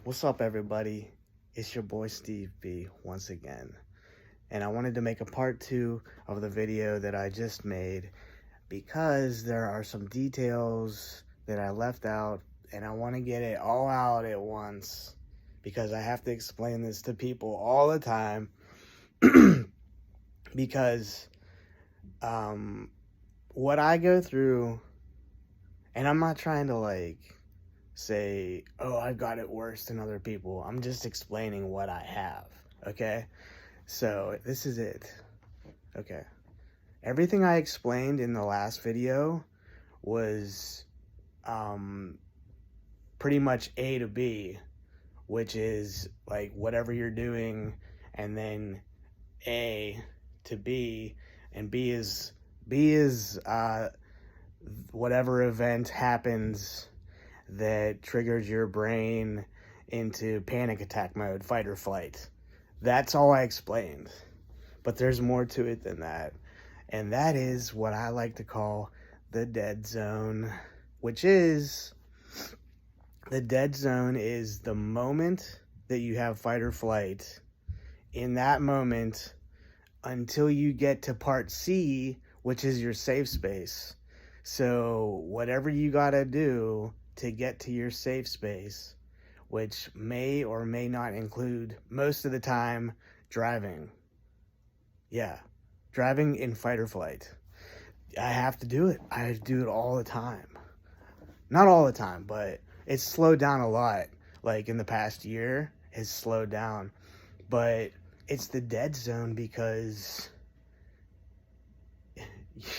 What's up, everybody? It's your boy Steve B once again, and I wanted to make a part 2 of the video that I just made because there are some details that I left out, and I want to get it all out at once because I have to explain this to people all the time because what I go through, and I'm not trying to say, oh, I got it worse than other people. I'm just explaining what I have, okay? So this is it, okay? Everything I explained in the last video was pretty much A to B, which is like whatever you're doing, and then A to B, and B is whatever event happens that triggers your brain into panic attack mode, fight or flight. That's all I explained. But there's more to it than that. And that is what I like to call the dead zone, which is, the dead zone is the moment that you have fight or flight. In that moment, until you get to part C, which is your safe space. So whatever you gotta do to get to your safe space, which may or may not include, most of the time, driving. Yeah, driving in fight or flight. I have to do it. I do it all the time. Not all the time, but it's slowed down a lot. Like in the past year, it's slowed down. But it's the dead zone because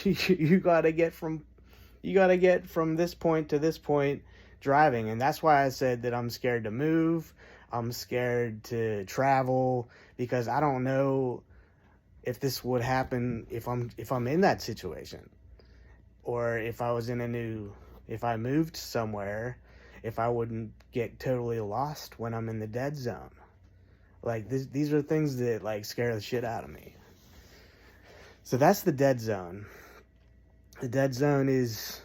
you gotta get from this point to this point driving. And that's why I said that I'm scared to move. I'm scared to travel because I don't know if this would happen if I'm in that situation, or if I was if I moved somewhere, if I wouldn't get totally lost when I'm in the dead zone. Like these are things that scare the shit out of me. So that's the dead zone. The dead zone is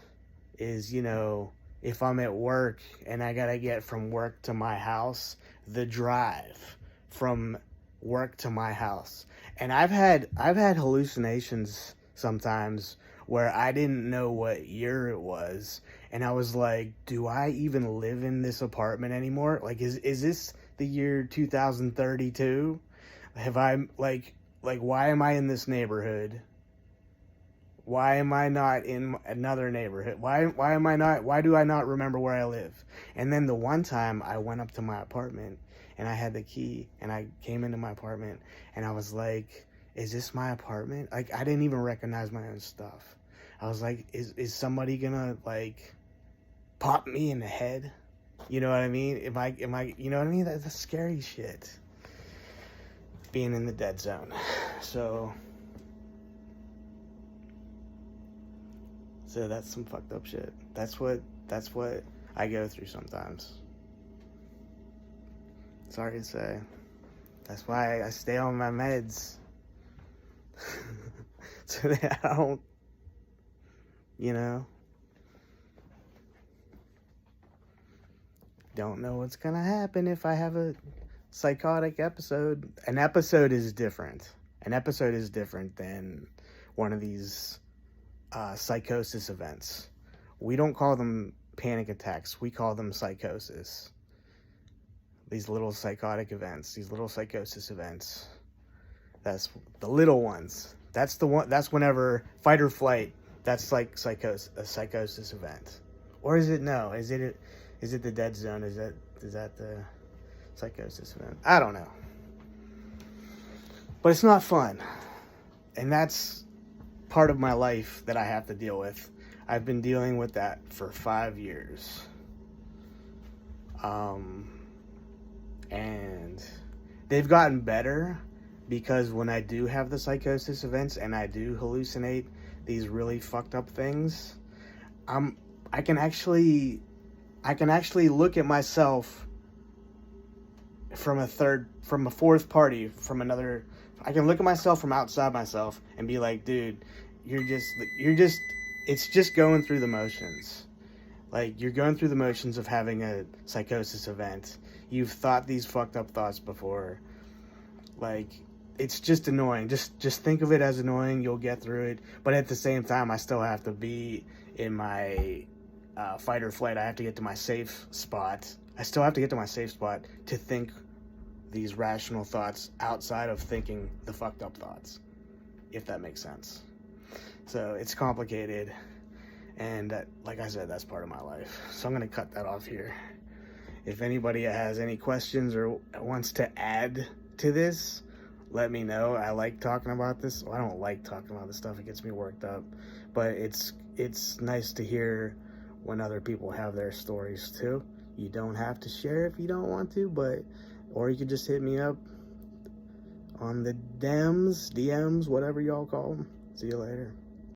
if I'm at work and I gotta get from work to my house, the drive from work to my house. And I've had hallucinations sometimes where I didn't know what year it was, and I was like, do I even live in this apartment anymore? Like, is this the year 2032? Have I why am I in this neighborhood? Why am I not in another neighborhood? Why do I not remember where I live? And then the one time I went up to my apartment and I had the key and I came into my apartment and I was like, is this my apartment? Like, I didn't even recognize my own stuff. I was like, is somebody gonna pop me in the head? You know what I mean? Am I, you know what I mean? That's scary shit. Being in the dead zone. So that's some fucked up shit. That's what I go through sometimes. Sorry to say. That's why I stay on my meds. So that I don't, don't know what's gonna happen if I have a psychotic episode. An episode is different. An episode is different than one of these psychosis events. We don't call them panic attacks. We call them psychosis. These little psychotic events, these little psychosis events. That's the little ones. That's the one. That's whenever fight or flight. That's like a psychosis event. Or is it no? Is it the dead zone? Is that the psychosis event? I don't know. But it's not fun, and that's part of my life that I have to deal with. I've been dealing with that for 5 years. And they've gotten better because when I do have the psychosis events and I do hallucinate these really fucked up things, I can actually look at myself from a fourth party, from another. I can look at myself from outside myself and be like, dude, you're just, it's just going through the motions. Like, you're going through the motions of having a psychosis event. You've thought these fucked up thoughts before. Like, it's just annoying. Just think of it as annoying. You'll get through it. But at the same time, I still have to be in my fight or flight. I have to get to my safe spot. I still have to get to my safe spot to think these rational thoughts outside of thinking the fucked up thoughts, if that makes sense. So it's complicated, and like I said, that's part of my life. So I'm going to cut that off here. If anybody has any questions or wants to add to this, let me know. I like talking about this. Well, I don't like talking about this stuff. It gets me worked up. But it's nice to hear when other people have their stories too. You don't have to share if you don't want to, or you can just hit me up on the DMs, whatever y'all call them. See you later.